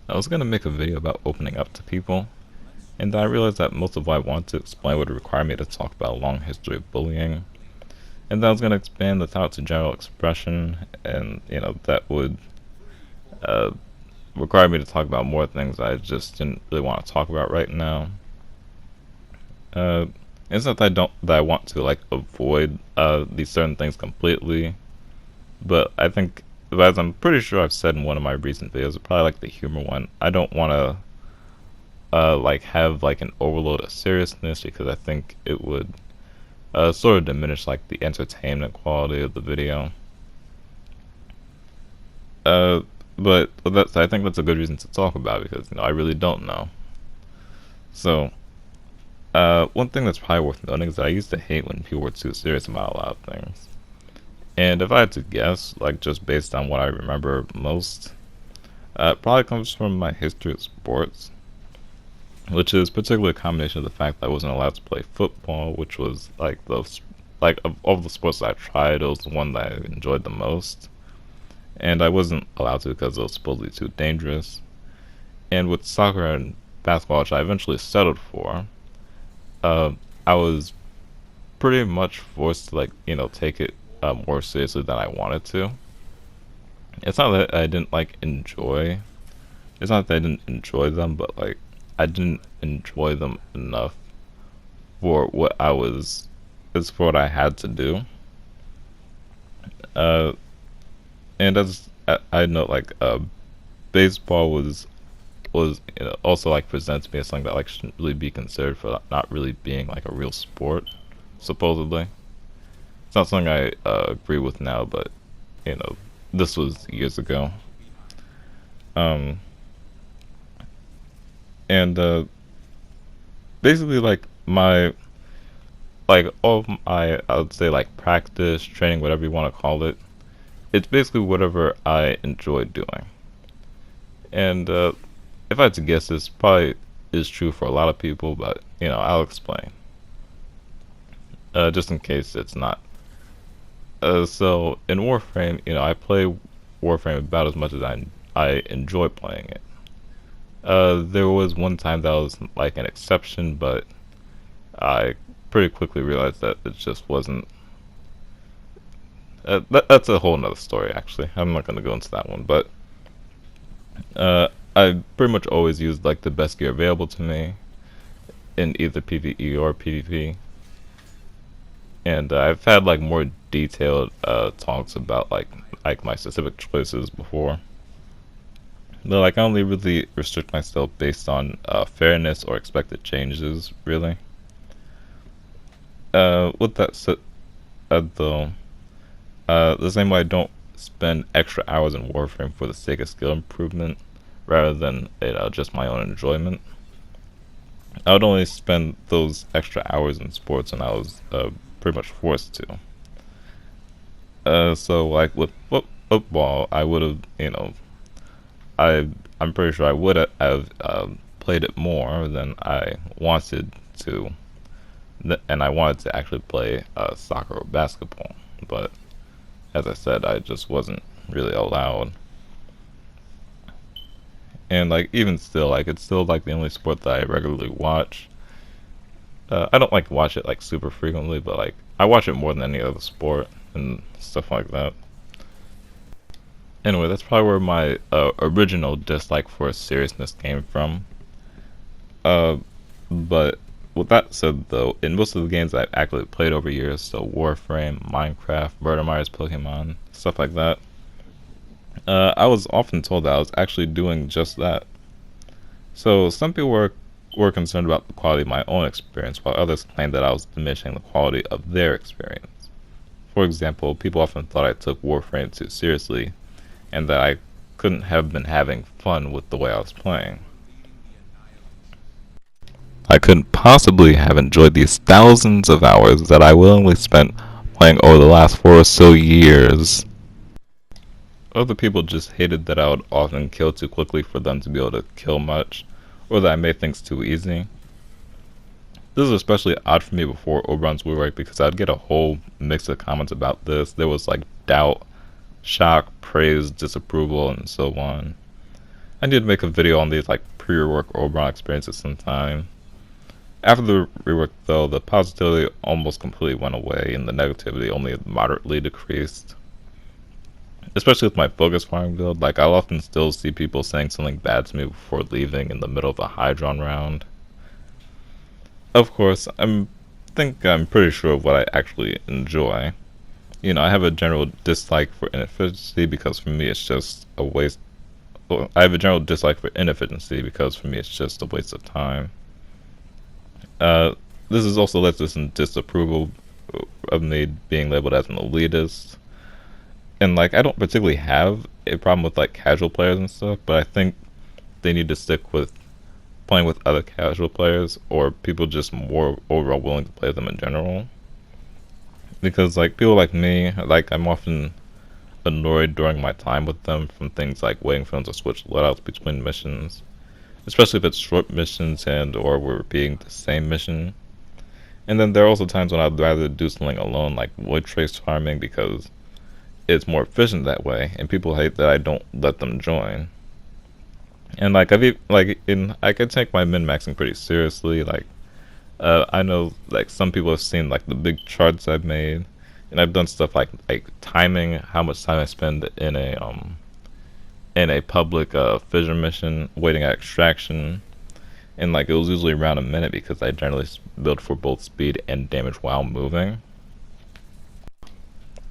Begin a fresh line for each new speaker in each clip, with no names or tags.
I was gonna make a video about opening up to people, and then I realized that most of what I wanted to explain would require me to talk about a long history of bullying, and then I was gonna expand the thought to general expression, and that would uh, require me to talk about more things I just didn't really want to talk about right now. Uh, it's not that I want to like avoid these certain things completely, but I think, as I'm pretty sure I've said in one of my recent videos, probably like the humor one, I don't want to like have like an overload of seriousness because I think it would sort of diminish like the entertainment quality of the video. Uh, but I think that's a good reason to talk about because I really don't know. So one thing that's probably worth noting is that I used to hate when people were too serious about a lot of things. And if I had to guess, like just based on what I remember most, it probably comes from my history of sports, which is particularly a combination of the fact that I wasn't allowed to play football, which was like of all the sports that I tried, it was the one that I enjoyed the most, and I wasn't allowed to because it was supposedly too dangerous. And with soccer and basketball, which I eventually settled for, uh, I was pretty much forced to take it more seriously than I wanted to. It's not that I didn't like enjoy. It's not that I didn't enjoy them, but like I didn't enjoy them enough for what I was, is for what I had to do. Uh, and as I know, like baseball was also like presented to me as something that like shouldn't really be considered for not really being like a real sport, supposedly. It's not something I agree with now, but you know, this was years ago. Um, and basically, like all of my, I would say like practice, training, whatever you want to call it. It's basically whatever I enjoy doing. And if I had to guess, this probably is true for a lot of people, but I'll explain. Just in case it's not. So in Warframe, I play Warframe about as much as I enjoy playing it. There was one time that was like an exception, but I pretty quickly realized that it just wasn't. That's a whole nother story, actually. I'm not going to go into that one, but I pretty much always used like the best gear available to me in either PvE or PvP, and I've had like more detailed talks about like my specific choices before. But like I only really restrict myself based on fairness or expected changes, really. With that said, though, the same way I don't spend extra hours in Warframe for the sake of skill improvement, rather than just my own enjoyment. I would only spend those extra hours in sports when I was pretty much forced to. So like with football, I would have, I'm pretty sure I would have played it more than I wanted to, and I wanted to actually play soccer or basketball, but as I said, I just wasn't really allowed. And like even still, like it's still like the only sport that I regularly watch. I don't like watch it like super frequently, but like I watch it more than any other sport and stuff like that. Anyway, that's probably where my original dislike for seriousness came from. Uh, but with that said, though, in most of the games I've actually played over years, so Warframe, Minecraft, Murder Myers, Pokemon, stuff like that, I was often told that I was actually doing just that. So some people were concerned about the quality of my own experience, while others claimed that I was diminishing the quality of their experience. For example, people often thought I took Warframe too seriously, and that I couldn't have been having fun with the way I was playing. I couldn't possibly have enjoyed these thousands of hours that I willingly spent playing over the last 4 or so years. Other people just hated that I would often kill too quickly for them to be able to kill much, or that I made things too easy. This was especially odd for me before Oberon's Rework because I'd get a whole mix of comments about this. There was like doubt, shock, praise, disapproval, and so on. I need to make a video on these like pre-rework Oberon experiences sometime. After the rework though, the positivity almost completely went away and the negativity only moderately decreased. Especially with my focus farming build, like I'll often still see people saying something bad to me before leaving in the middle of a Hydron round. Of course, I'm pretty sure of what I actually enjoy. I have a general dislike for inefficiency because for me it's just a waste. Well, I have a general dislike for inefficiency because for me it's just a waste of time. Uh, this has also led to some disapproval of me being labeled as an elitist. And like I don't particularly have a problem with like casual players and stuff, but I think they need to stick with playing with other casual players or people just more overall willing to play them in general. Because like people like me, like I'm often annoyed during my time with them from things like waiting for them to switch loadouts between missions, especially if it's short missions and or we're repeating the same mission. And then there are also times when I'd rather do something alone, like void trace farming, because it's more efficient that way, and people hate that I don't let them join. And like I can take my min maxing pretty seriously. Like I know like some people have seen like the big charts I've made, and I've done stuff like timing how much time I spend in a public fission mission waiting at extraction, and like it was usually around a minute because I generally build for both speed and damage while moving.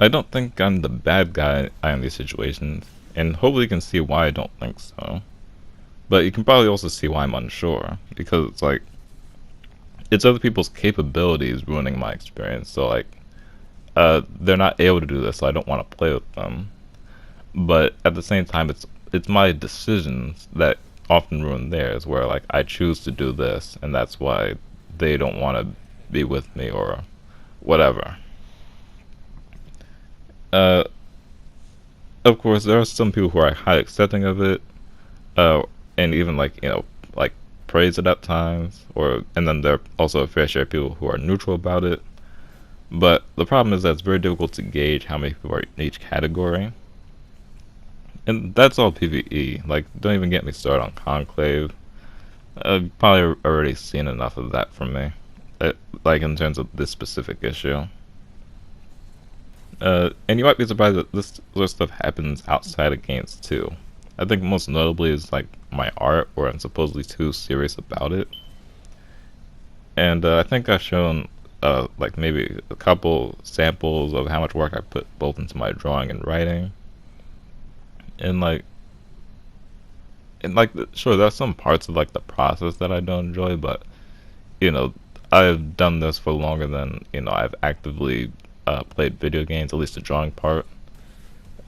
I don't think I'm the bad guy in these situations, and hopefully you can see why I don't think so. But you can probably also see why I'm unsure, because it's like it's other people's capabilities ruining my experience. So like they're not able to do this, so I don't want to play with them. But at the same time, it's my decisions that often ruin theirs. Where like I choose to do this, and that's why they don't want to be with me or whatever. Uh, of course, there are some people who are highly accepting of it, uh, and even like like praise it at times, or and then there are also a fair share of people who are neutral about it. But the problem is that it's very difficult to gauge how many people are in each category. And that's all PvE. Like, don't even get me started on Conclave. I've probably already seen enough of that from me. Like, in terms of this specific issue. And you might be surprised that this sort of stuff happens outside of games, too. I think most notably is, like, my art, where I'm supposedly too serious about it. And I think I've shown, like, maybe a couple samples of how much work I put both into my drawing and writing. And like sure there's some parts of like the process that I don't enjoy, but you know I've done this for longer than I've actively played video games, at least the drawing part.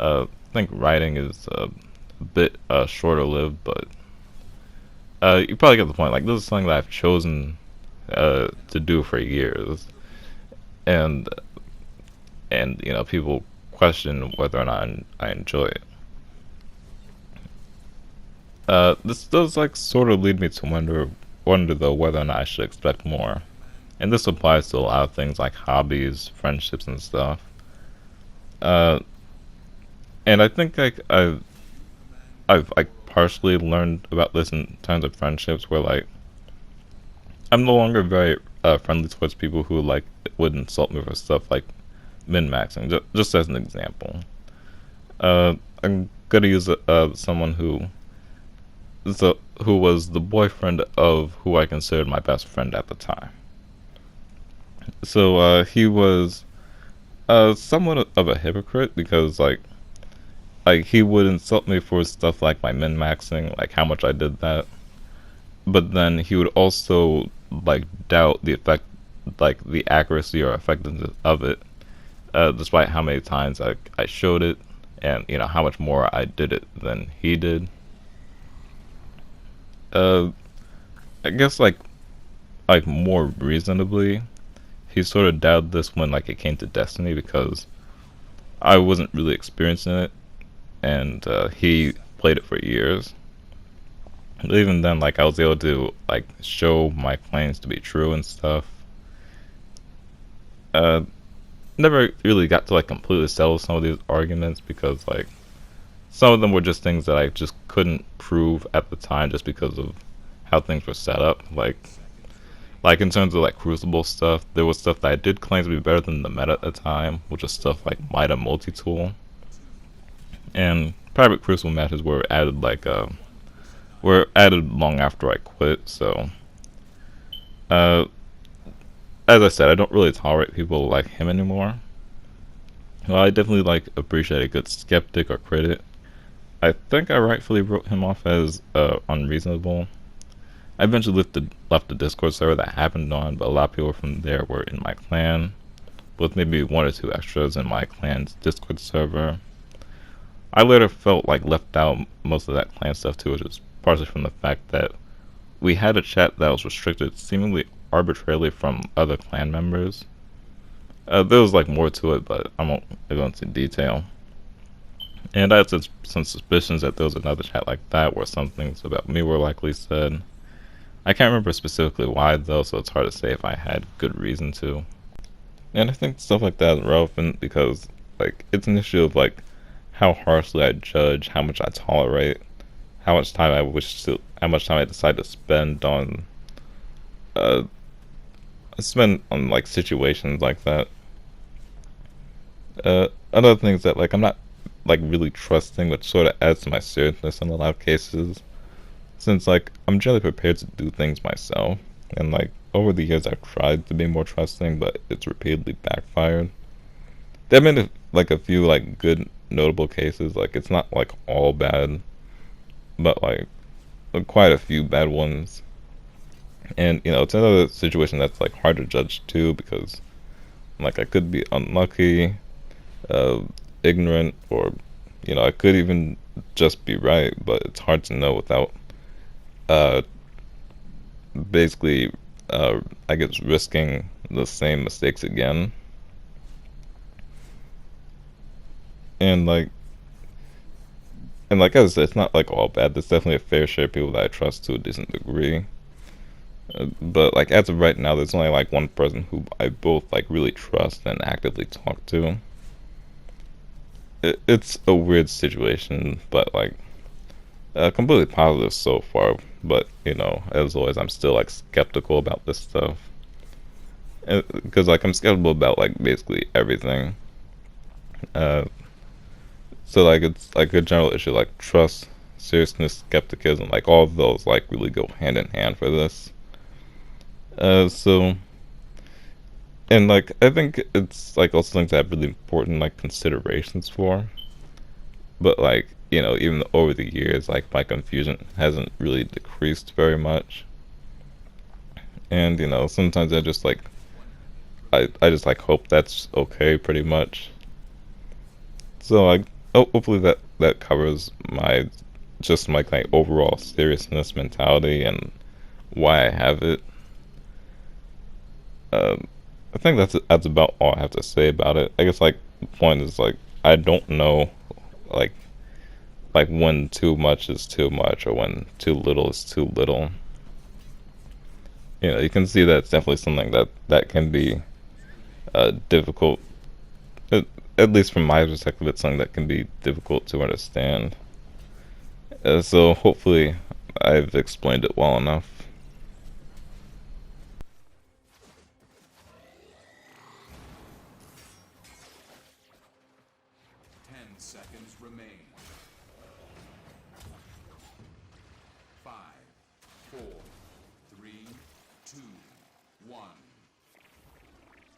I think writing is a bit shorter lived, but you probably get the point. Like this is something that I've chosen to do for years, and people question whether or not I enjoy it. This does like sort of lead me to wonder though whether or not I should expect more, and this applies to a lot of things like hobbies, friendships, and stuff. Uh, and I think like I've like partially learned about this in terms of friendships, where like I'm no longer very friendly towards people who like would insult me for stuff like min maxing. Just as an example, I'm gonna use someone who was the boyfriend of who I considered my best friend at the time. So he was somewhat of a hypocrite because like he would insult me for stuff like my min maxing, like how much I did that. But then he would also like doubt the effect, like the accuracy or effectiveness of it, despite how many times I showed it, and how much more I did it than he did. Uh, I guess like more reasonably, he sort of doubted this when like it came to Destiny because I wasn't really experiencing it, and he played it for years. But even then, like I was able to like show my claims to be true and stuff. Uh, Never really got to like completely settle some of these arguments because like Some of them were just things that I just couldn't prove at the time just because of how things were set up. Like in terms of like Crucible stuff, there was stuff that I did claim to be better than the meta at the time, which was stuff like Mida Multi-Tool. And private Crucible matches were added long after I quit, so uh as I said, I don't really tolerate people like him anymore. Well, I definitely like appreciate a good skeptic or critic. I think I rightfully wrote him off as unreasonable. I eventually left the Discord server that happened on, but a lot of people from there were in my clan, with maybe one or two extras in my clan's Discord server. I later felt like left out most of that clan stuff too, which is partially from the fact that we had a chat that was restricted seemingly arbitrarily from other clan members. There was like more to it, but I won't go into detail. And I had some suspicions that there was another chat like that where some things about me were likely said. I can't remember specifically why though, so it's hard to say if I had good reason to. And I think stuff like that is relevant because like it's an issue of like how harshly I judge, how much I tolerate, how much time I decide to uh spend on like situations like that. Another thing is that like I'm not like really trusting, which sort of adds to my seriousness in a lot of cases. Since like I'm generally prepared to do things myself, and like over the years I've tried to be more trusting, but it's repeatedly backfired. There have been like a few like good notable cases. Like it's not like all bad, but like quite a few bad ones. And it's another situation that's like hard to judge too because like I could be unlucky, uh, ignorant, or I could even just be right, but it's hard to know without uh, basically, I guess, risking the same mistakes again. And like as I said, it's not like all bad. There's definitely a fair share of people that I trust to a decent degree. But like as of right now, there's only like one person who I both like really trust and actively talk to. It's a weird situation, but like completely positive so far. But as always, I'm still like skeptical about this stuff because like I'm skeptical about like basically everything. Uh, so like it's like a general issue like trust, seriousness, skepticism, like all of those like really go hand in hand for this. So and like I think it's like also things that have really important like considerations for. But like even over the years, like my confusion hasn't really decreased very much. And sometimes I just like hope that's okay, pretty much. So like hopefully that covers my overall seriousness mentality and why I have it. Um, I think that's about all I have to say about it. I guess like the point is like I don't know like when too much is too much or when too little is too little. You can see that it's definitely something that can be difficult. At, at least from my perspective, it's something that can be difficult to understand. So hopefully, I've explained it well enough.
10 seconds remain. 5, 4, 3, 2, 1.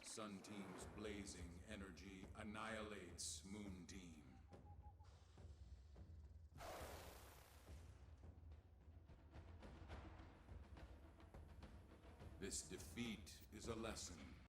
Sun Team's blazing energy annihilates Moon Team. This defeat is a lesson